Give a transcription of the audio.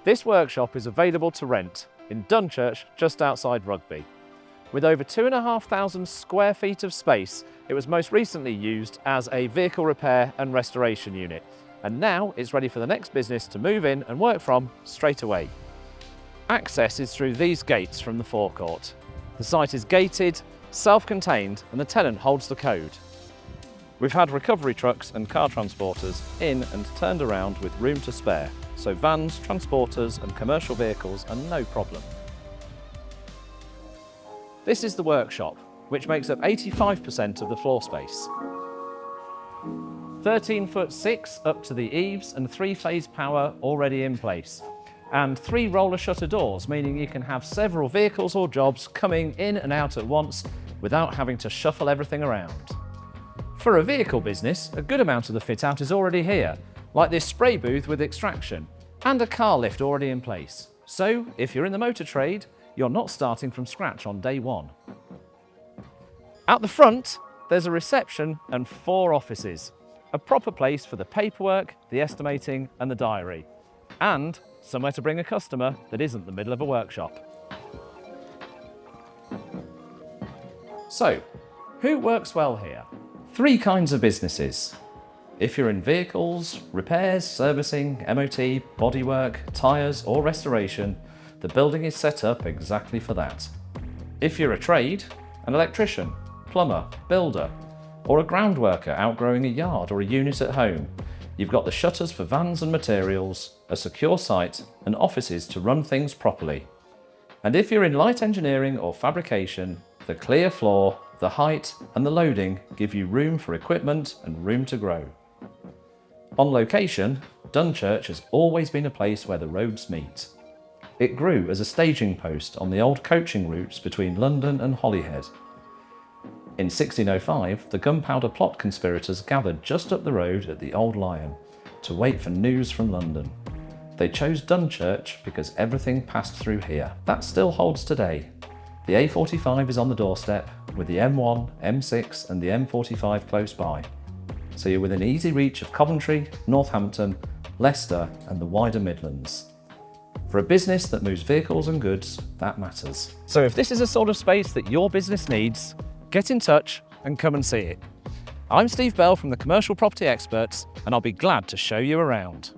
This workshop is available to rent in Dunchurch, just outside Rugby. With over 2,500 square feet of space, it was most recently used as a vehicle repair and restoration unit. And now it's ready for the next business to move in and work from straight away. Access is through these gates from the forecourt. The site is gated, self-contained, and the tenant holds the code. We've had recovery trucks and car transporters in and turned around with room to spare, so vans, transporters and commercial vehicles are no problem. This is the workshop, which makes up 85% of the floor space. 13'6" up to the eaves and 3-phase power already in place. And 3 roller shutter doors, meaning you can have several vehicles or jobs coming in and out at once without having to shuffle everything around. For a vehicle business, a good amount of the fit out is already here, like this spray booth with extraction, and a car lift already in place. So, if you're in the motor trade, you're not starting from scratch on day one. At the front, there's a reception and 4 offices, a proper place for the paperwork, the estimating and the diary, and somewhere to bring a customer that isn't the middle of a workshop. So, who works well here? 3 kinds of businesses. If you're in vehicles, repairs, servicing, MOT, bodywork, tyres or restoration, the building is set up exactly for that. If you're a trade, an electrician, plumber, builder, or a groundworker outgrowing a yard or a unit at home, you've got the shutters for vans and materials, a secure site, and offices to run things properly. And if you're in light engineering or fabrication, the clear floor, the height, and the loading give you room for equipment and room to grow. On location, Dunchurch has always been a place where the roads meet. It grew as a staging post on the old coaching routes between London and Holyhead. In 1605, the Gunpowder Plot conspirators gathered just up the road at the Old Lion to wait for news from London. They chose Dunchurch because everything passed through here. That still holds today. The A45 is on the doorstep, with the M1, M6 and the M45 close by. So you're within easy reach of Coventry, Northampton, Leicester and the wider Midlands. For a business that moves vehicles and goods, that matters. So if this is a sort of space that your business needs, get in touch and come and see it. I'm Steve Bell from the Commercial Property Experts, and I'll be glad to show you around.